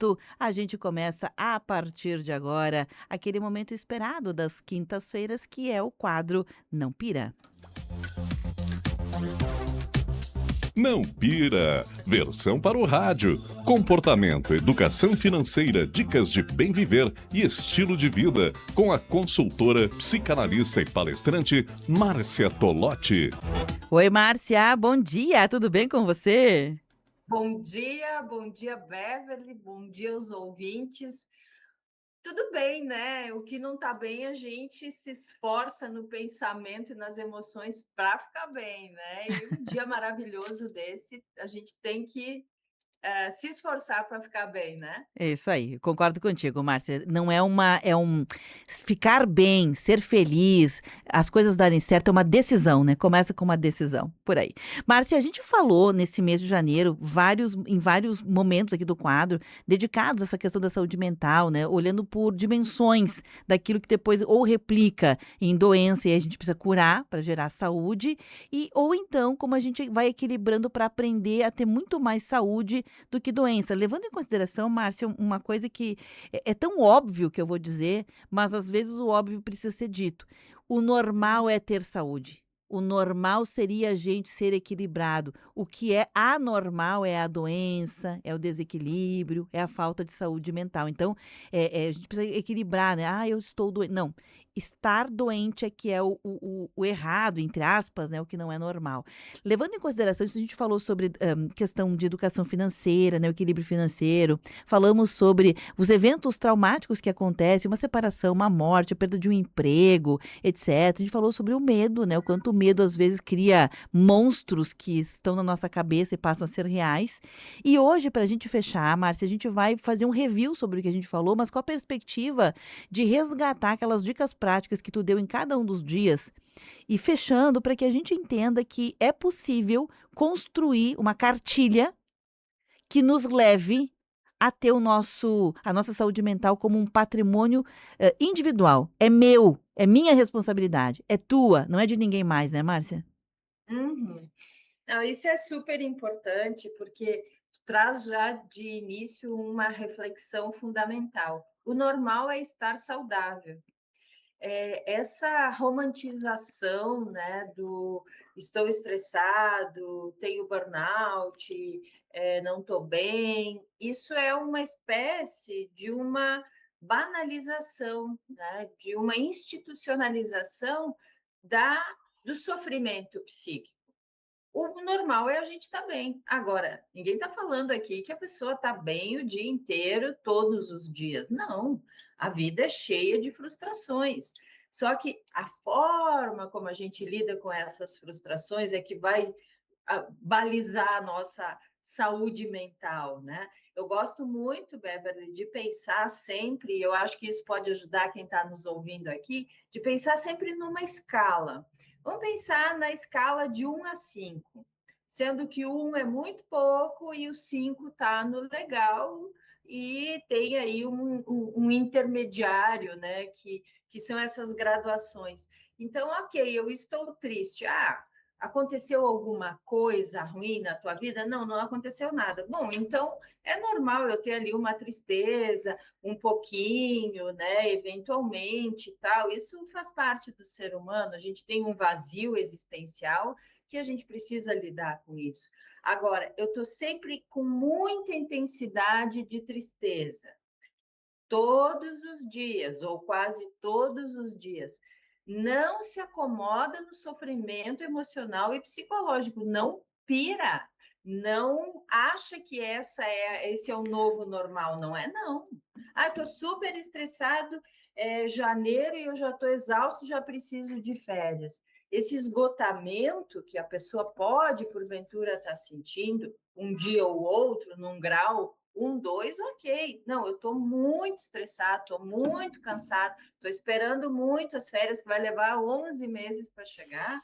certo. A gente começa a partir de agora aquele momento esperado das quintas-feiras, que é o quadro Não Pira. Não pira. Versão para o rádio. Comportamento, educação financeira, dicas de bem viver e estilo de vida. Com a consultora, psicanalista e palestrante Márcia Tolotti. Oi, Márcia, bom dia, tudo bem com você? Bom dia, Beverly, bom dia aos ouvintes. Tudo bem, né? O que não está bem, a gente se esforça no pensamento e nas emoções para ficar bem, né? E um dia maravilhoso desse, a gente tem que se esforçar para ficar bem, né? É isso aí, concordo contigo, Márcia. Não é uma, é um ficar bem, ser feliz, as coisas darem certo é uma decisão, né? Começa com uma decisão, por aí. Márcia, a gente falou nesse mês de janeiro, em vários momentos aqui do quadro, dedicados a essa questão da saúde mental, né? Olhando por dimensões daquilo que depois ou replica em doença e a gente precisa curar para gerar saúde, e ou então como a gente vai equilibrando para aprender a ter muito mais saúde do que doença. Levando em consideração, Márcia, uma coisa que é tão óbvio que eu vou dizer, mas às vezes o óbvio precisa ser dito. O normal é ter saúde. O normal seria a gente ser equilibrado. O que é anormal é a doença, é o desequilíbrio, é a falta de saúde mental. Então, a gente precisa equilibrar, né? Ah, eu estou doente. Não. Estar doente é que é o errado, entre aspas, né? O que não é normal. Levando em consideração isso, a gente falou sobre questão de educação financeira, né, o equilíbrio financeiro, falamos sobre os eventos traumáticos que acontecem, uma separação, uma morte, a perda de um emprego, etc. A gente falou sobre o medo, né, o quanto o medo às vezes cria monstros que estão na nossa cabeça e passam a ser reais. E hoje, para a gente fechar, Márcia, a gente vai fazer um review sobre o que a gente falou, mas com a perspectiva de resgatar aquelas dicas práticas que tu deu em cada um dos dias e fechando para que a gente entenda que é possível construir uma cartilha que nos leve a ter a nossa saúde mental como um patrimônio individual. É meu, é minha responsabilidade, é tua, não é de ninguém mais, né, Márcia? Uhum. Não, isso é super importante, porque traz já de início uma reflexão fundamental. O normal é estar saudável. Essa romantização, né, do estou estressado, tenho burnout, não estou bem, isso é uma espécie de uma banalização, né, de uma institucionalização da do sofrimento psíquico. O normal é a gente estar bem. Agora, ninguém está falando aqui que a pessoa está bem o dia inteiro, todos os dias. Não, a vida é cheia de frustrações. Só que a forma como a gente lida com essas frustrações é que vai balizar a nossa saúde mental, né? Eu gosto muito, Beverly, de pensar sempre, e eu acho que isso pode ajudar quem está nos ouvindo aqui, de pensar sempre numa escala. Vamos pensar na escala de 1 a 5, sendo que 1 é muito pouco e o 5 está no legal, e tem aí um intermediário, né? Que são essas graduações. Então, ok, eu estou triste. Aconteceu alguma coisa ruim na tua vida? Não, não aconteceu nada. Bom, então é normal eu ter ali uma tristeza, um pouquinho, né? Eventualmente, tal. Isso faz parte do ser humano. A gente tem um vazio existencial que a gente precisa lidar com isso. Agora, eu estou sempre com muita intensidade de tristeza todos os dias, ou quase todos os dias. Não se acomoda no sofrimento emocional e psicológico, não pira, não acha que esse é o novo normal, não é não. Estou super estressado, é janeiro e eu já estou exausto, já preciso de férias. Esse esgotamento que a pessoa pode, porventura, estar sentindo, um dia ou outro, num grau 1, 2, ok. Não, eu estou muito estressado, estou muito cansado, estou esperando muito as férias, que vai levar 11 meses para chegar.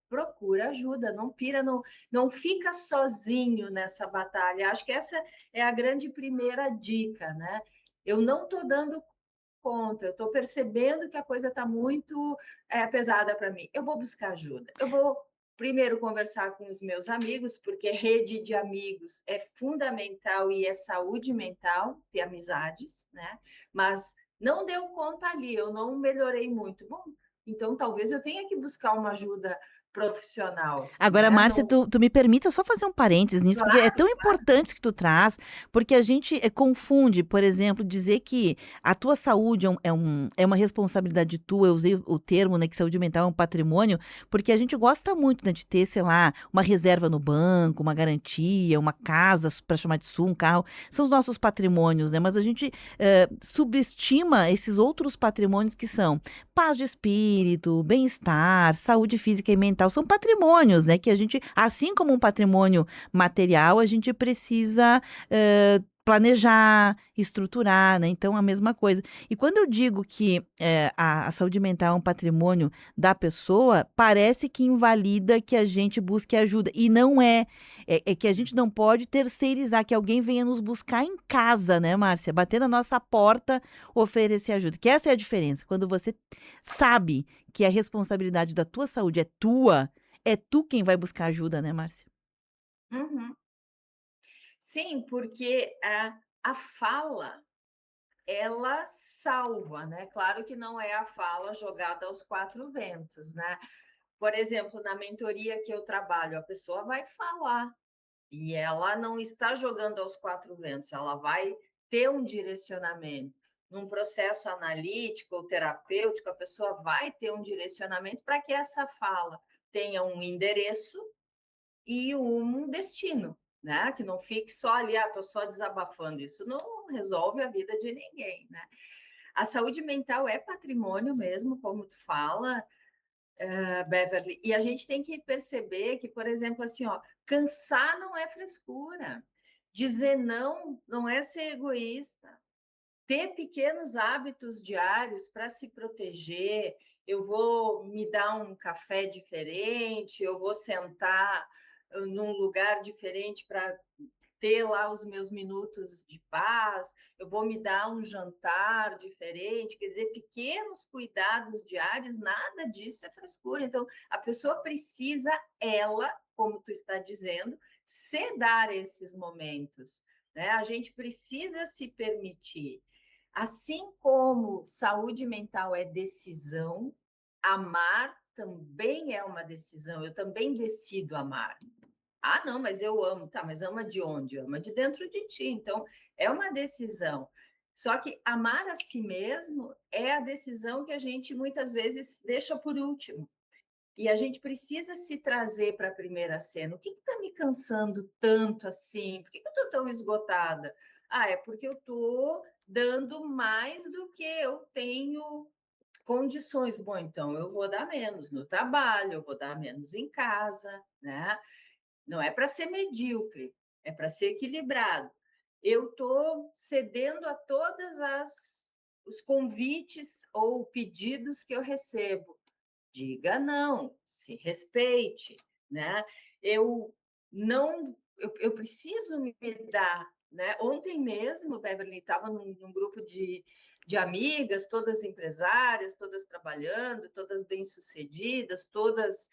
Procura ajuda, não pira, não fica sozinho nessa batalha. Acho que essa é a grande primeira dica, né? Eu não estou dando conta, eu estou percebendo que a coisa está muito pesada para mim. Eu vou buscar ajuda, eu vou primeiro conversar com os meus amigos, porque rede de amigos é fundamental e é saúde mental, ter amizades, né? Mas não deu conta ali, eu não melhorei muito. Bom, então talvez eu tenha que buscar uma ajuda profissional, Agora, né? Márcia, Não, tu me permita só fazer um parênteses nisso, porque é claro, tão importante que tu traz, porque a gente confunde, por exemplo, dizer que a tua saúde é uma responsabilidade tua, eu usei o termo, né, que saúde mental é um patrimônio, porque a gente gosta muito, né, de ter, sei lá, uma reserva no banco, uma garantia, uma casa para chamar de sua, um carro, são os nossos patrimônios, né, mas a gente subestima esses outros patrimônios que são paz de espírito, bem-estar, saúde física e mental, são patrimônios, né? Que a gente, assim como um patrimônio material, a gente precisa planejar, estruturar, né? Então, a mesma coisa. E quando eu digo que a saúde mental é um patrimônio da pessoa, parece que invalida que a gente busque ajuda. E não é. É que a gente não pode terceirizar, que alguém venha nos buscar em casa, né, Márcia? Bater na nossa porta, oferecer ajuda. Que essa é a diferença. Quando você sabe que a responsabilidade da tua saúde é tu quem vai buscar ajuda, né, Márcia? uhum. Sim, porque a fala ela salva, né? Claro que não é a fala jogada aos quatro ventos, né? Por exemplo, na mentoria que eu trabalho, a pessoa vai falar e ela não está jogando aos quatro ventos, ela vai ter um direcionamento. Num processo analítico ou terapêutico, a pessoa vai ter um direcionamento para que essa fala tenha um endereço e um destino, né? Que não fique só ali, estou só desabafando. Isso não resolve a vida de ninguém, né? A saúde mental é patrimônio mesmo, como tu fala, Beverly, e a gente tem que perceber que, por exemplo, assim, ó, cansar não é frescura, dizer não é ser egoísta, ter pequenos hábitos diários para se proteger. Eu vou me dar um café diferente, eu vou sentar num lugar diferente para ter lá os meus minutos de paz, eu vou me dar um jantar diferente, quer dizer, pequenos cuidados diários, nada disso é frescura. Então, a pessoa precisa, ela, como tu está dizendo, se dar esses momentos, né? A gente precisa se permitir. Assim como saúde mental é decisão, amar também é uma decisão. Eu também decido amar. Ah, não, mas eu amo. Tá, mas ama de onde? Ama de dentro de ti. Então, é uma decisão. Só que amar a si mesmo é a decisão que a gente muitas vezes deixa por último. E a gente precisa se trazer para a primeira cena. O que está me cansando tanto assim? Por que eu estou tão esgotada? Ah, é porque eu estou dando mais do que eu tenho condições. Bom, então eu vou dar menos no trabalho, eu vou dar menos em casa, né? Não é para ser medíocre, é para ser equilibrado. Eu estou cedendo a todas as os convites ou pedidos que eu recebo. Diga não, se respeite, né? Eu não, eu preciso me dar, né? Ontem mesmo, Beverly estava num grupo de amigas, todas empresárias, todas trabalhando, todas bem-sucedidas, todas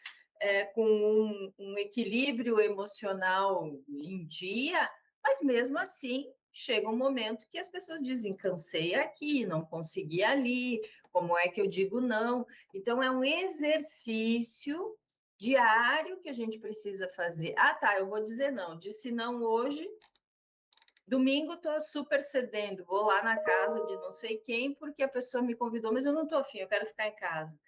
com um equilíbrio emocional em dia, mas mesmo assim chega um momento que as pessoas dizem cansei aqui, não consegui ali, como é que eu digo não? Então é um exercício diário que a gente precisa fazer. Ah, tá, eu vou dizer não. Disse não hoje, domingo estou super cedendo, vou lá na casa de não sei quem porque a pessoa me convidou, mas eu não estou afim, eu quero ficar em casa.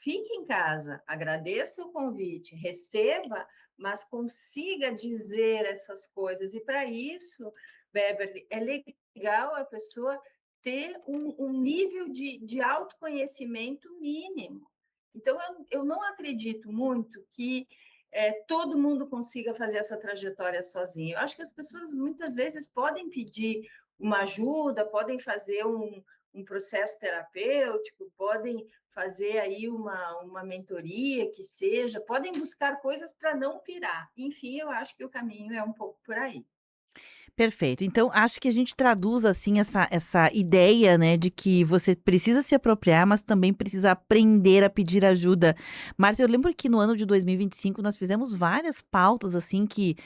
Fique em casa, agradeça o convite, receba, mas consiga dizer essas coisas. E para isso, Beverly, é legal a pessoa ter um nível de autoconhecimento mínimo. Então, eu não acredito muito que todo mundo consiga fazer essa trajetória sozinho. Eu acho que as pessoas muitas vezes podem pedir uma ajuda, podem fazer um processo terapêutico, podem fazer aí uma mentoria que seja, podem buscar coisas para não pirar. Enfim, eu acho que o caminho é um pouco por aí. Perfeito. Então, acho que a gente traduz, assim, essa ideia, né, de que você precisa se apropriar, mas também precisa aprender a pedir ajuda. Márcia, eu lembro que no ano de 2025 nós fizemos várias pautas, assim, que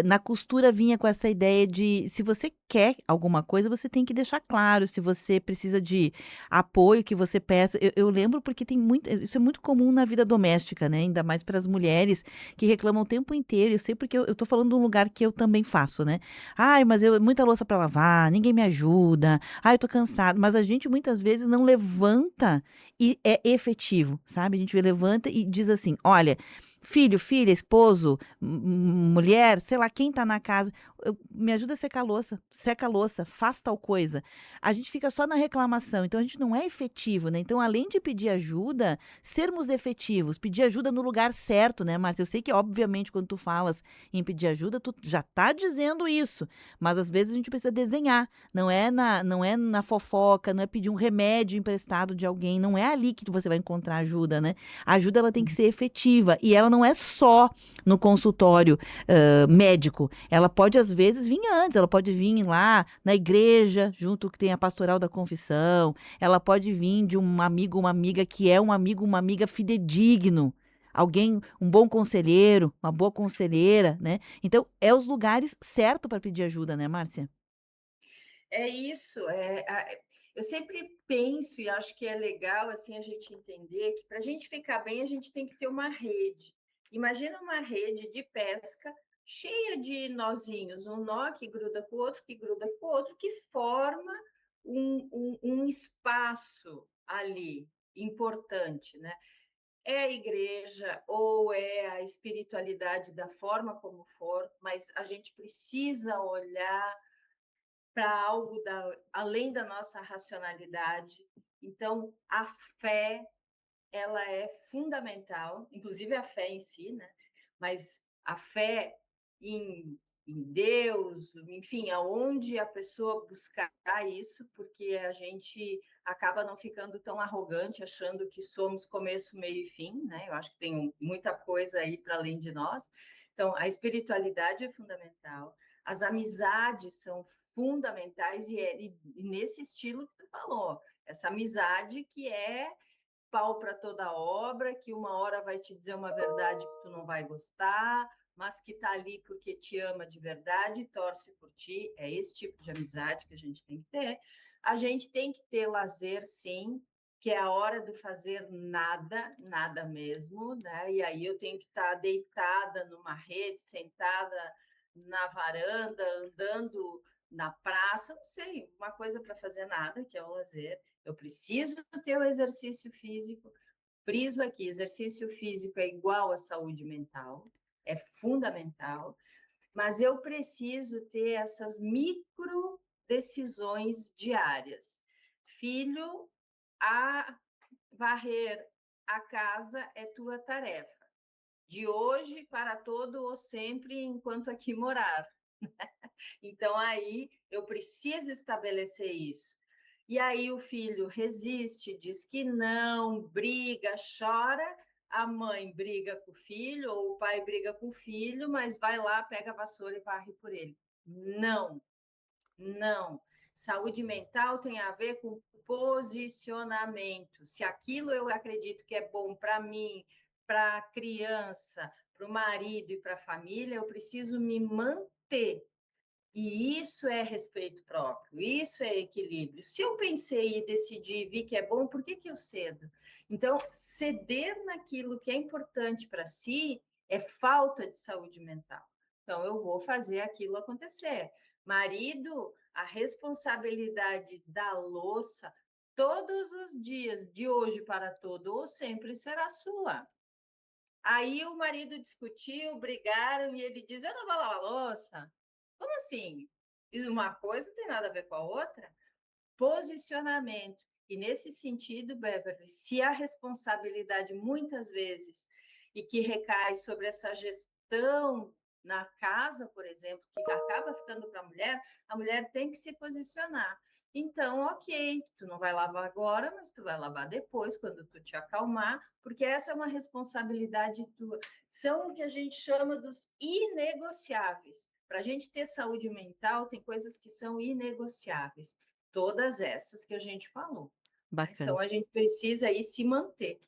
na costura vinha com essa ideia de se você quer alguma coisa, você tem que deixar claro. Se você precisa de apoio, que você peça. Eu lembro porque tem muito, isso é muito comum na vida doméstica, né, ainda mais para as mulheres que reclamam o tempo inteiro. Eu sei porque eu tô falando de um lugar que eu também faço, né? Ai, mas eu muita louça para lavar, ninguém me ajuda. Ai, eu tô cansado. Mas a gente muitas vezes não levanta e é efetivo, sabe? A gente levanta e diz assim: olha, filho, filha, esposo, mulher, sei lá quem tá na casa, me ajuda a secar a louça, seca a louça, faz tal coisa. A gente fica só na reclamação, então a gente não é efetivo, né? Então, além de pedir ajuda, sermos efetivos, pedir ajuda no lugar certo, né, Márcia? Eu sei que, obviamente, quando tu falas em pedir ajuda, tu já tá dizendo isso, mas às vezes a gente precisa desenhar, não é na fofoca, não é pedir um remédio emprestado de alguém, não é ali que você vai encontrar ajuda, né? A ajuda ela tem que ser efetiva e ela não é só no consultório médico, ela pode às vezes vir antes, ela pode vir lá na igreja, junto que tem a pastoral da confissão, ela pode vir de um amigo, uma amiga que é um amigo, uma amiga fidedigno. Alguém, um bom conselheiro, uma boa conselheira, né? Então, é os lugares certos para pedir ajuda, né, Márcia? É isso, eu sempre penso e acho que é legal assim a gente entender que para a gente ficar bem a gente tem que ter uma rede. Imagina uma rede de pesca cheia de nozinhos, um nó que gruda com o outro, que gruda com o outro, que forma um espaço ali importante, né? É a igreja ou é a espiritualidade da forma como for, mas a gente precisa olhar para algo além da nossa racionalidade. Então, a fé, ela é fundamental, inclusive a fé em si, né? Mas a fé em Deus, enfim, aonde a pessoa buscar isso, porque a gente acaba não ficando tão arrogante, achando que somos começo, meio e fim, né? Eu acho que tem muita coisa aí para além de nós. Então, a espiritualidade é fundamental, as amizades são fundamentais e nesse estilo que tu falou, essa amizade que é pau para toda obra, que uma hora vai te dizer uma verdade que tu não vai gostar, mas que está ali porque te ama de verdade, torce por ti. É esse tipo de amizade que a gente tem que ter. A gente tem que ter lazer, sim, que é a hora de fazer nada, nada mesmo, né? E aí eu tenho que estar deitada numa rede, sentada na varanda, andando na praça, não sei, uma coisa para fazer nada, que é o lazer. Eu preciso ter o exercício físico. Friso aqui, exercício físico é igual à saúde mental, é fundamental, mas eu preciso ter essas micro decisões diárias. Filho, a varrer a casa é tua tarefa. De hoje para todo ou sempre enquanto aqui morar. Então, aí eu preciso estabelecer isso. E aí o filho resiste, diz que não, briga, chora, a mãe briga com o filho, ou o pai briga com o filho, mas vai lá, pega a vassoura e varre por ele. Não, não. Saúde mental tem a ver com posicionamento. Se aquilo eu acredito que é bom para mim, para a criança, para o marido e para a família, eu preciso me manter. E isso é respeito próprio, isso é equilíbrio. Se eu pensei e decidi e vi que é bom, por que eu cedo? Então, ceder naquilo que é importante para si é falta de saúde mental. Então, eu vou fazer aquilo acontecer. Marido, a responsabilidade da louça, todos os dias, de hoje para todo ou sempre, será sua. Aí o marido discutiu, brigaram e ele diz: Eu não vou lavar louça. Como assim? Uma coisa não tem nada a ver com a outra? Posicionamento. E nesse sentido, Beverly, se a responsabilidade muitas vezes e que recai sobre essa gestão na casa, por exemplo, que acaba ficando para a mulher tem que se posicionar. Então, ok, tu não vai lavar agora, mas tu vai lavar depois, quando tu te acalmar, porque essa é uma responsabilidade tua. São o que a gente chama dos inegociáveis. para a gente ter saúde mental, tem coisas que são inegociáveis. Todas essas que a gente falou, né? Bacana. Então, a gente precisa aí se manter.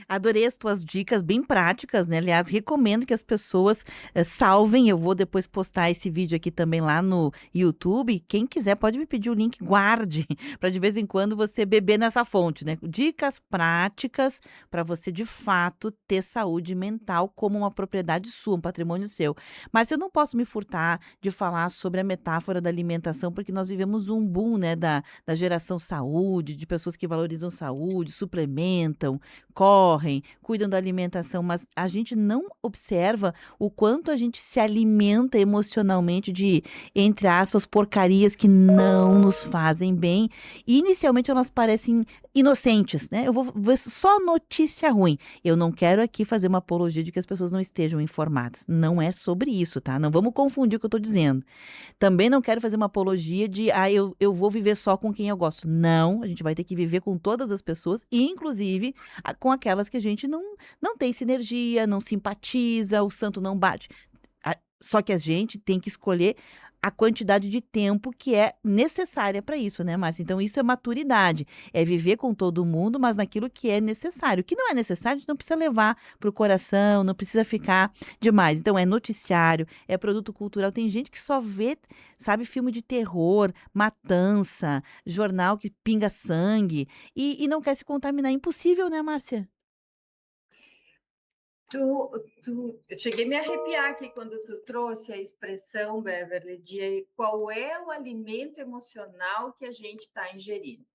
Adorei as tuas dicas bem práticas, né? Aliás, recomendo que as pessoas salvem. Eu vou depois postar esse vídeo aqui também lá no YouTube. Quem quiser pode me pedir o link, guarde, para de vez em quando você beber nessa fonte, né? Dicas práticas para você de fato ter saúde mental como uma propriedade sua, um patrimônio seu. Mas eu não posso me furtar de falar sobre a metáfora da alimentação, porque nós vivemos um boom, né, da geração saúde, de pessoas que valorizam saúde, suplementam, correm, cuidam da alimentação, mas a gente não observa o quanto a gente se alimenta emocionalmente de, entre aspas, porcarias que não nos fazem bem. E inicialmente elas parecem inocentes, né? Eu vou ver só notícia ruim. Eu não quero aqui fazer uma apologia de que as pessoas não estejam informadas. Não é sobre isso, tá? Não vamos confundir o que eu estou dizendo. Também não quero fazer uma apologia de, eu vou viver só com quem eu gosto. Não, a gente vai ter que viver com todas as pessoas, e inclusive com aquelas que a gente não tem sinergia, não simpatiza, o santo não bate. Só que a gente tem que escolher a quantidade de tempo que é necessária para isso, né, Márcia? Então, isso é maturidade. É viver com todo mundo, mas naquilo que é necessário. O que não é necessário, a gente não precisa levar para o coração, não precisa ficar demais. Então, é noticiário, é produto cultural. Tem gente que só vê, sabe, filme de terror, matança, jornal que pinga sangue e não quer se contaminar. Impossível, né, Márcia? Eu cheguei a me arrepiar aqui quando tu trouxe a expressão, Beverly, de qual é o alimento emocional que a gente está ingerindo,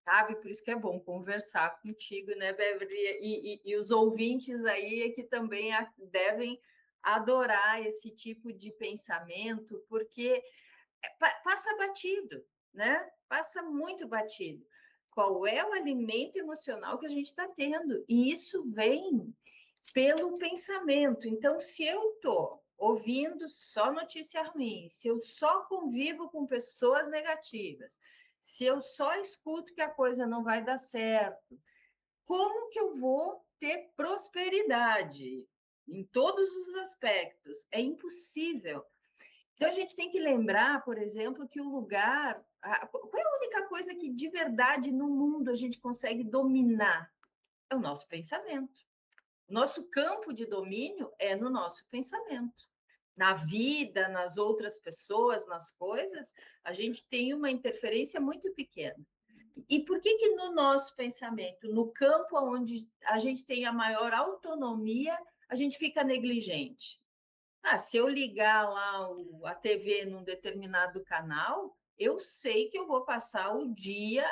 sabe? Por isso que é bom conversar contigo, né, Beverly? E os ouvintes aí é que também devem adorar esse tipo de pensamento, porque passa batido, né? Passa muito batido. Qual é o alimento emocional que a gente está tendo? E isso vem pelo pensamento. Então, se eu estou ouvindo só notícia ruim, se eu só convivo com pessoas negativas, se eu só escuto que a coisa não vai dar certo, como que eu vou ter prosperidade em todos os aspectos? É impossível. Então, a gente tem que lembrar, por exemplo, que o lugar. Qual é a única coisa que de verdade no mundo a gente consegue dominar? É o nosso pensamento. Nosso campo de domínio é no nosso pensamento. Na vida, nas outras pessoas, nas coisas, a gente tem uma interferência muito pequena. E por que no nosso pensamento, no campo onde a gente tem a maior autonomia, a gente fica negligente? Se eu ligar lá a TV num determinado canal, eu sei que eu vou passar o dia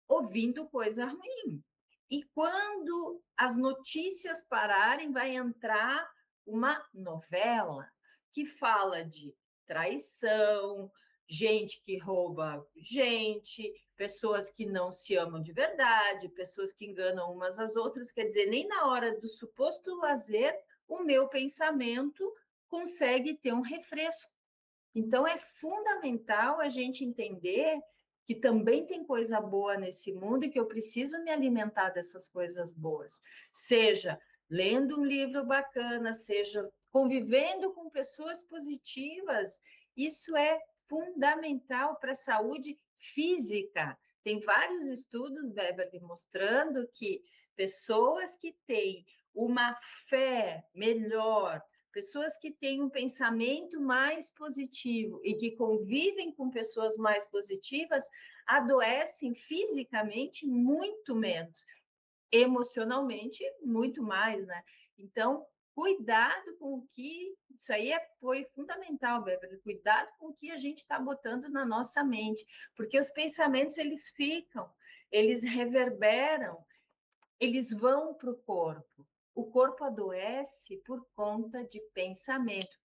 ouvindo coisa ruim. E quando as notícias pararem, vai entrar uma novela que fala de traição, gente que rouba gente, pessoas que não se amam de verdade, pessoas que enganam umas às outras. Quer dizer, nem na hora do suposto lazer, o meu pensamento consegue ter um refresco. Então, é fundamental a gente entender que também tem coisa boa nesse mundo e que eu preciso me alimentar dessas coisas boas. Seja lendo um livro bacana, seja convivendo com pessoas positivas. Isso é fundamental para a saúde física. Tem vários estudos, Beverly, mostrando que pessoas que têm uma fé melhor, pessoas que têm um pensamento mais positivo e que convivem com pessoas mais positivas adoecem fisicamente muito menos, emocionalmente muito mais, né? Então, cuidado com o que... Isso aí foi fundamental, Beverly. Cuidado com o que a gente está botando na nossa mente, porque os pensamentos, eles ficam, eles reverberam, eles vão para o corpo. O corpo adoece por conta de pensamento.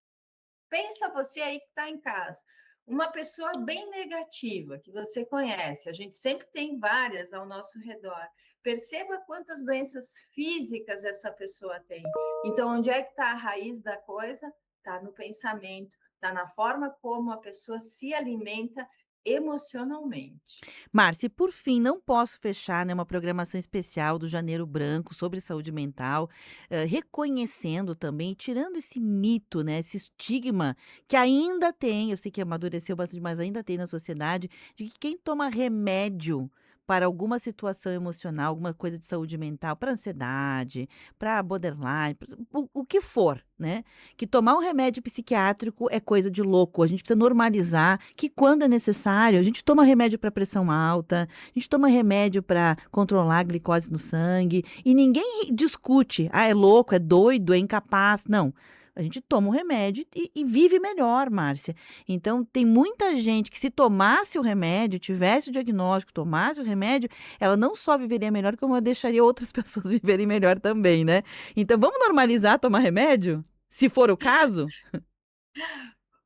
Pensa você aí que está em casa, uma pessoa bem negativa que você conhece, a gente sempre tem várias ao nosso redor. Perceba quantas doenças físicas essa pessoa tem. Então, onde é que está a raiz da coisa? Está no pensamento, está na forma como a pessoa se alimenta emocionalmente. Márcia, e por fim, não posso fechar, né, uma programação especial do Janeiro Branco sobre saúde mental, reconhecendo também, tirando esse mito, né, esse estigma que ainda tem, eu sei que amadureceu bastante, mas ainda tem na sociedade, de que quem toma remédio para alguma situação emocional, alguma coisa de saúde mental, para ansiedade, para borderline, o que for, né? Que tomar um remédio psiquiátrico é coisa de louco. A gente precisa normalizar que, quando é necessário, a gente toma remédio para pressão alta, a gente toma remédio para controlar a glicose no sangue, e ninguém discute, ah, é louco, é doido, é incapaz. Não. A gente toma o remédio e vive melhor, Márcia. Então, tem muita gente que, se tomasse o remédio, tivesse o diagnóstico, tomasse o remédio, ela não só viveria melhor, como ela deixaria outras pessoas viverem melhor também, né? Então, vamos normalizar tomar remédio? Se for o caso?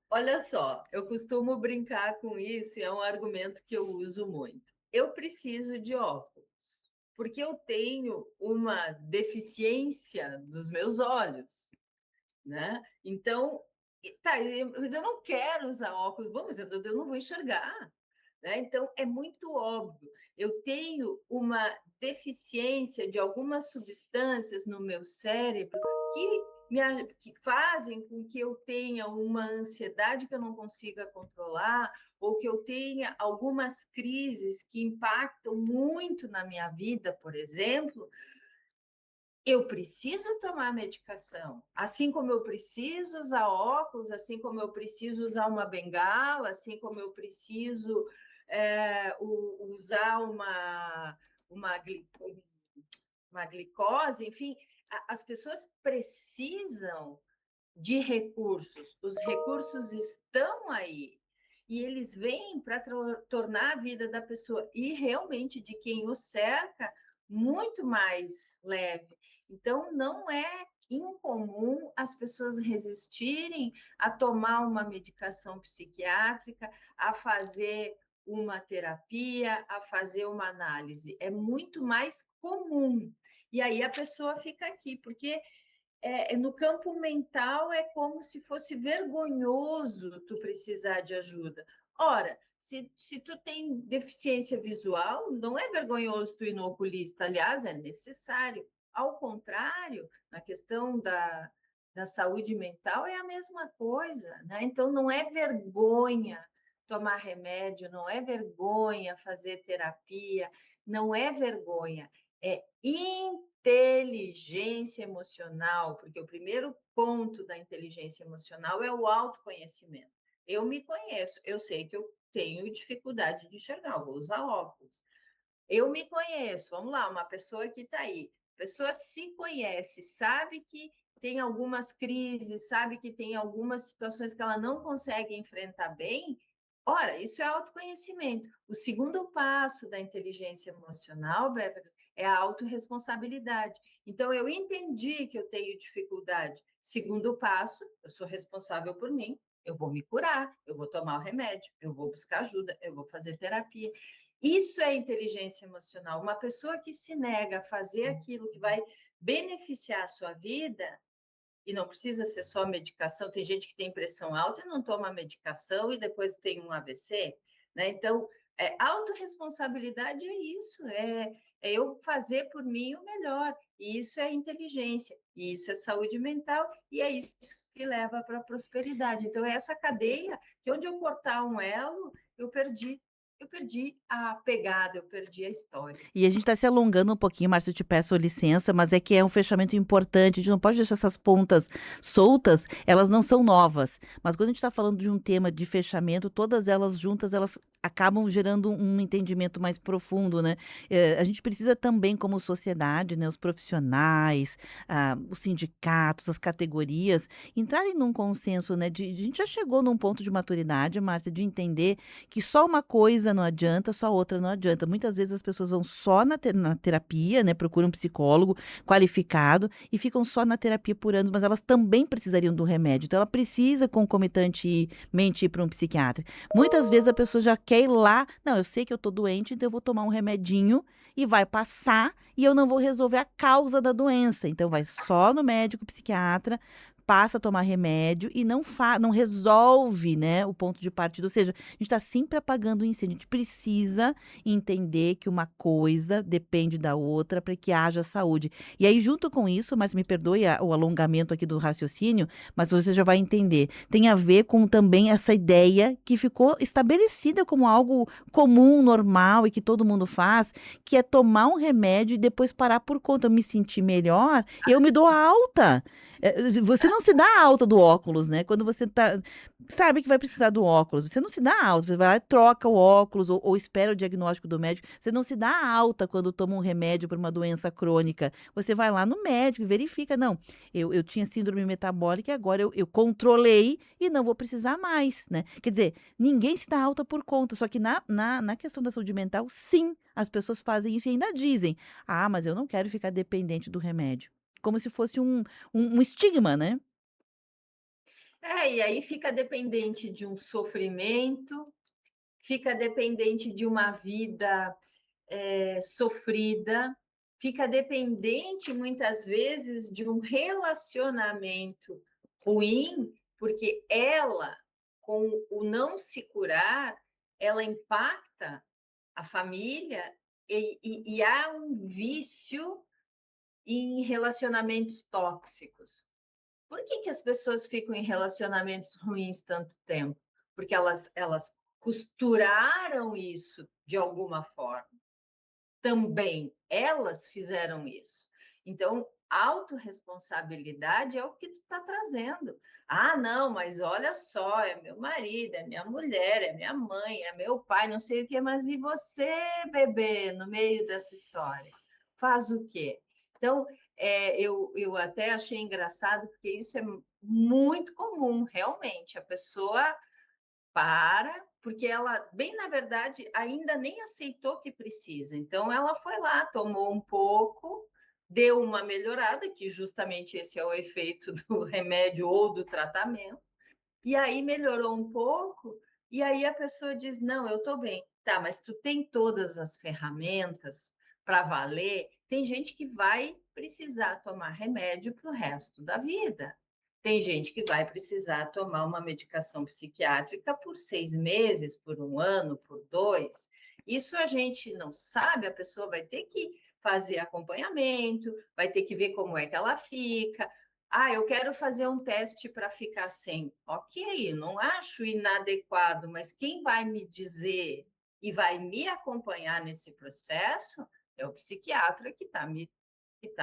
Olha só, eu costumo brincar com isso e é um argumento que eu uso muito. Eu preciso de óculos, porque eu tenho uma deficiência nos meus olhos, né? Então, tá, mas eu não quero usar óculos, bom, mas eu não vou enxergar, né? Então, é muito óbvio. Eu tenho uma deficiência de algumas substâncias no meu cérebro que, que fazem com que eu tenha uma ansiedade que eu não consiga controlar, ou que eu tenha algumas crises que impactam muito na minha vida, por exemplo. Eu preciso tomar medicação, assim como eu preciso usar óculos, assim como eu preciso usar uma bengala, assim como eu preciso usar uma, uma glicose, enfim, as pessoas precisam de recursos, os recursos estão aí. E eles vêm para tornar a vida da pessoa e realmente de quem o cerca muito mais leve. Então, não é incomum as pessoas resistirem a tomar uma medicação psiquiátrica, a fazer uma terapia, a fazer uma análise. É muito mais comum. E aí a pessoa fica aqui, porque no campo mental é como se fosse vergonhoso tu precisar de ajuda. Ora, se tu tem deficiência visual, não é vergonhoso tu ir no oculista, aliás, é necessário. Ao contrário, na questão da saúde mental é a mesma coisa, né? Então, não é vergonha tomar remédio, não é vergonha fazer terapia, não é vergonha, é inteligência emocional, porque o primeiro ponto da inteligência emocional é o autoconhecimento. Eu me conheço, eu sei que eu tenho dificuldade de enxergar, eu vou usar óculos. Eu me conheço, vamos lá, uma pessoa que está aí, a pessoa se conhece, sabe que tem algumas crises, sabe que tem algumas situações que ela não consegue enfrentar bem. Ora, isso é autoconhecimento. O segundo passo da inteligência emocional, Beverly, é a autorresponsabilidade. Então, eu entendi que eu tenho dificuldade. Segundo passo, eu sou responsável por mim, eu vou me curar, eu vou tomar o remédio, eu vou buscar ajuda, eu vou fazer terapia. Isso é inteligência emocional. Uma pessoa que se nega a fazer aquilo que vai beneficiar a sua vida, e não precisa ser só medicação, tem gente que tem pressão alta e não toma medicação e depois tem um AVC, né? Então, autorresponsabilidade é isso, é eu fazer por mim o melhor, e isso é inteligência, e isso é saúde mental, e é isso que leva para a prosperidade. Então, é essa cadeia que, onde eu cortar um elo, eu perdi a pegada, eu perdi a história. E a gente está se alongando um pouquinho, Márcia, eu te peço licença, mas é que é um fechamento importante, a gente não pode deixar essas pontas soltas, elas não são novas. Mas quando a gente está falando de um tema de fechamento, todas elas juntas, elas acabam gerando um entendimento mais profundo, né? A gente precisa também, como sociedade, né, os profissionais, os sindicatos, as categorias, entrarem num consenso, né? A gente já chegou num ponto de maturidade, Márcia, de entender que só uma coisa não adianta, só outra não adianta. Muitas vezes as pessoas vão só na terapia, né? Procuram um psicólogo qualificado e ficam só na terapia por anos, mas elas também precisariam do remédio. Então, ela precisa concomitantemente ir para um psiquiatra. Muitas vezes a pessoa já quer ir lá, não, eu sei que eu tô doente, então eu vou tomar um remedinho e vai passar e eu não vou resolver a causa da doença. Então, vai só no médico psiquiatra, passa a tomar remédio e não resolve, né, o ponto de partida. Ou seja, a gente está sempre apagando o incêndio. A gente precisa entender que uma coisa depende da outra para que haja saúde. E aí, junto com isso, mas me perdoe o alongamento aqui do raciocínio, mas você já vai entender. Tem a ver com também essa ideia que ficou estabelecida como algo comum, normal e que todo mundo faz, que é tomar um remédio e depois parar por conta. Eu me sentir melhor, eu me dou alta. Você não se dá alta do óculos, né? Quando você sabe que vai precisar do óculos, você não se dá alta. Você vai lá e troca o óculos ou espera o diagnóstico do médico. Você não se dá alta quando toma um remédio para uma doença crônica. Você vai lá no médico e verifica. Não, eu tinha síndrome metabólica e agora eu controlei e não vou precisar mais, né? Quer dizer, ninguém se dá alta por conta. Só que na questão da saúde mental, sim, as pessoas fazem isso e ainda dizem: ah, mas eu não quero ficar dependente do remédio. Como se fosse um estigma, né? E aí fica dependente de um sofrimento, fica dependente de uma vida sofrida, fica dependente muitas vezes de um relacionamento ruim, porque ela, com o não se curar, ela impacta a família e há um vício em relacionamentos tóxicos. Por que as pessoas ficam em relacionamentos ruins tanto tempo? Porque elas costuraram isso de alguma forma. Também elas fizeram isso. Então, autorresponsabilidade é o que tu está trazendo. Ah, não, mas olha só, é meu marido, é minha mulher, é minha mãe, é meu pai, não sei o quê, mas e você, bebê, no meio dessa história? Faz o quê? Então, eu até achei engraçado, porque isso é muito comum, realmente. A pessoa porque ela, bem na verdade, ainda nem aceitou que precisa. Então, ela foi lá, tomou um pouco, deu uma melhorada, que justamente esse é o efeito do remédio ou do tratamento, e aí melhorou um pouco, e aí a pessoa diz: não, eu estou bem. Tá, mas tu tem todas as ferramentas para valer. Tem gente que vai precisar tomar remédio para o resto da vida. Tem gente que vai precisar tomar uma medicação psiquiátrica por 6 meses, por 1 ano, por 2. Isso a gente não sabe, a pessoa vai ter que fazer acompanhamento, vai ter que ver como é que ela fica. Ah, eu quero fazer um teste para ficar sem. Ok, não acho inadequado, mas quem vai me dizer e vai me acompanhar nesse processo é o psiquiatra que está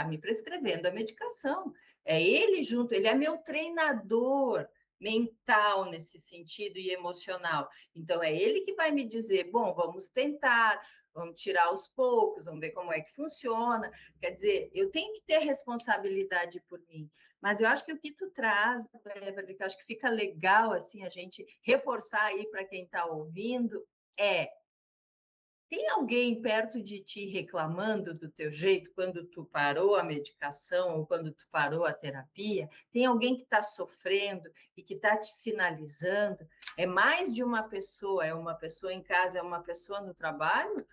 me prescrevendo a medicação. É ele junto, ele é meu treinador mental nesse sentido e emocional. Então, é ele que vai me dizer: bom, vamos tentar, vamos tirar aos poucos, vamos ver como é que funciona. Quer dizer, eu tenho que ter responsabilidade por mim. Mas eu acho que o que tu traz, que eu acho que fica legal assim a gente reforçar aí para quem está ouvindo, tem alguém perto de ti reclamando do teu jeito quando tu parou a medicação ou quando tu parou a terapia? Tem alguém que está sofrendo e que está te sinalizando? É mais de uma pessoa, é uma pessoa em casa, é uma pessoa no trabalho?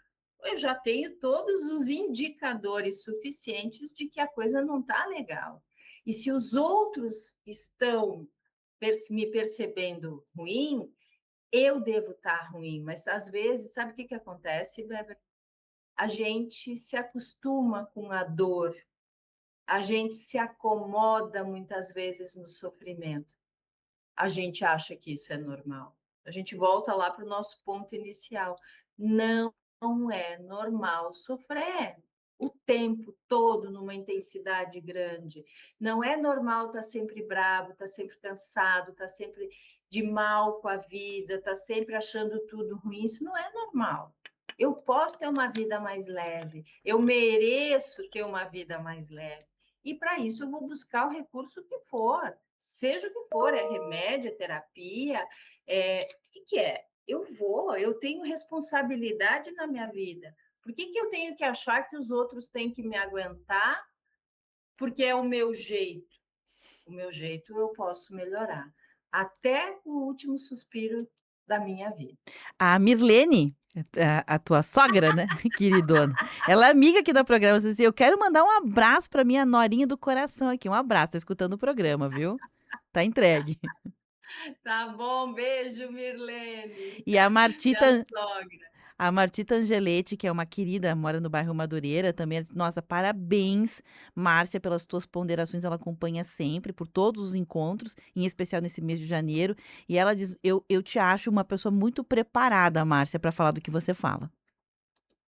Eu já tenho todos os indicadores suficientes de que a coisa não está legal. E se os outros estão me percebendo ruim, eu devo estar ruim, mas às vezes, sabe o que acontece, Beber? A gente se acostuma com a dor, a gente se acomoda muitas vezes no sofrimento, a gente acha que isso é normal. A gente volta lá para o nosso ponto inicial. Não é normal sofrer o tempo todo numa intensidade grande. Não é normal estar sempre bravo, estar sempre cansado, estar sempre de mal com a vida, estar sempre achando tudo ruim. Isso não é normal. Eu posso ter uma vida mais leve, eu mereço ter uma vida mais leve. E para isso eu vou buscar o recurso que for, seja o que for, é remédio, é terapia, o que é? Eu tenho responsabilidade na minha vida. Por que eu tenho que achar que os outros têm que me aguentar porque é o meu jeito? O meu jeito eu posso melhorar. Até o último suspiro da minha vida. A Mirlene, a tua sogra, né, queridona, ela é amiga aqui do programa. Você disse: eu quero mandar um abraço para minha norinha do coração aqui. Um abraço, tá escutando o programa, viu? Tá entregue. Tá bom, beijo, Mirlene, E a minha Martita sogra. A Martita Angeletti, que é uma querida, mora no bairro Madureira, também ela disse: "Nossa, parabéns, Márcia, pelas tuas ponderações", ela acompanha sempre, por todos os encontros, em especial nesse mês de janeiro, e ela diz: "Eu te acho uma pessoa muito preparada, Márcia, para falar do que você fala".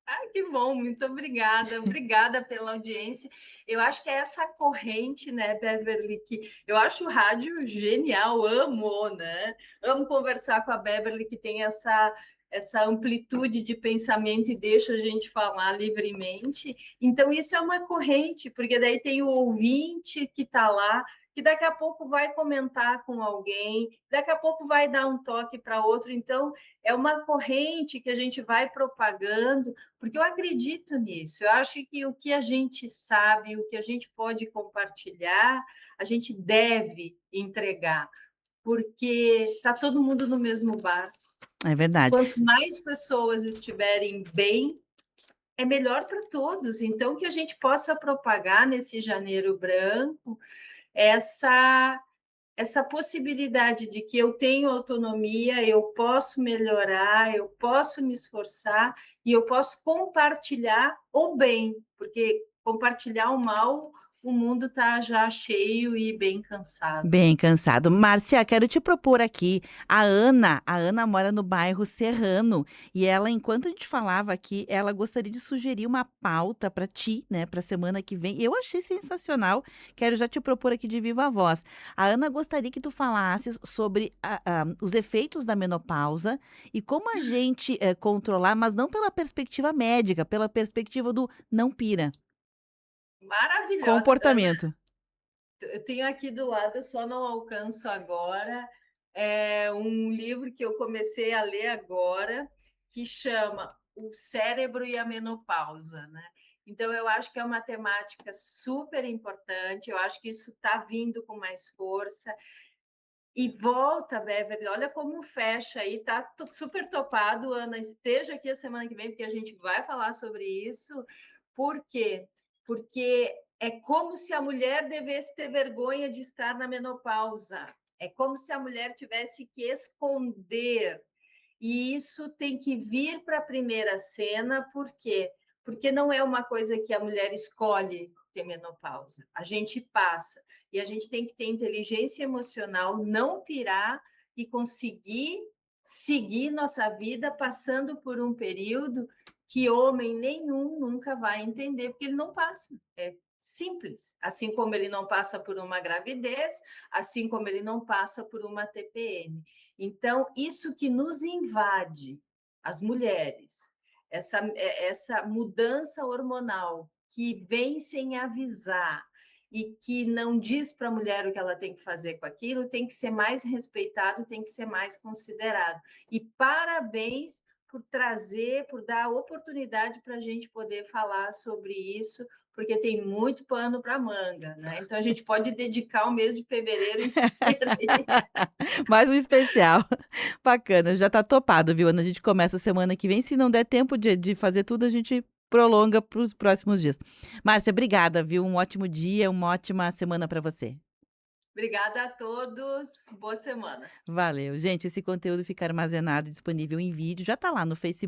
Ah, que bom, muito obrigada. Obrigada pela audiência. Eu acho que é essa corrente, né, Beverly, que eu acho o rádio genial, amo, né? Amo conversar com a Beverly, que tem essa amplitude de pensamento e deixa a gente falar livremente. Então, isso é uma corrente, porque daí tem o ouvinte que está lá, que daqui a pouco vai comentar com alguém, daqui a pouco vai dar um toque para outro. Então, é uma corrente que a gente vai propagando, porque eu acredito nisso. Eu acho que o que a gente sabe, o que a gente pode compartilhar, a gente deve entregar, porque está todo mundo no mesmo barco. É verdade. Quanto mais pessoas estiverem bem, é melhor para todos. Então, que a gente possa propagar nesse janeiro branco essa essa possibilidade de que eu tenho autonomia, eu posso melhorar, eu posso me esforçar e eu posso compartilhar o bem, porque compartilhar o mal, o mundo está já cheio e bem cansado. Bem cansado. Márcia, quero te propor aqui, a Ana mora no bairro Serrano, e ela, enquanto a gente falava aqui, ela gostaria de sugerir uma pauta para ti, né, para semana que vem. Eu achei sensacional, quero já te propor aqui de viva voz. A Ana gostaria que tu falasses sobre os efeitos da menopausa e como a gente controlar, mas não pela perspectiva médica, pela perspectiva do não pira, Maravilhosa, Ana. comportamento. Eu tenho aqui do lado, eu só não alcanço agora, é um livro que eu comecei a ler agora, que chama O Cérebro e a Menopausa, né? Então, eu acho que é uma temática super importante, eu acho que isso está vindo com mais força. E volta, Beverly, olha como fecha aí, tá super topado, Ana, esteja aqui a semana que vem, porque a gente vai falar sobre isso. Por quê? Porque é como se a mulher devesse ter vergonha de estar na menopausa. É como se a mulher tivesse que esconder. E isso tem que vir para a primeira cena, por quê? Porque não é uma coisa que a mulher escolhe ter menopausa. A gente passa. E a gente tem que ter inteligência emocional, não pirar e conseguir seguir nossa vida passando por um período que homem nenhum nunca vai entender, porque ele não passa. É simples. Assim como ele não passa por uma gravidez, assim como ele não passa por uma TPM. Então, isso que nos invade, as mulheres, essa mudança hormonal que vem sem avisar e que não diz para a mulher o que ela tem que fazer com aquilo, tem que ser mais respeitado, tem que ser mais considerado. E parabéns por trazer, por dar a oportunidade para a gente poder falar sobre isso, porque tem muito pano para manga, né? Então a gente pode dedicar o mês de fevereiro inteiro. Mais um especial. Bacana, já tá topado, viu, Ana? A gente começa semana que vem. Se não der tempo de fazer tudo, a gente prolonga para os próximos dias. Márcia, obrigada, viu? Um ótimo dia, uma ótima semana para você. Obrigada a todos, boa semana. Valeu. Gente, esse conteúdo fica armazenado e disponível em vídeo. Já tá lá no Facebook.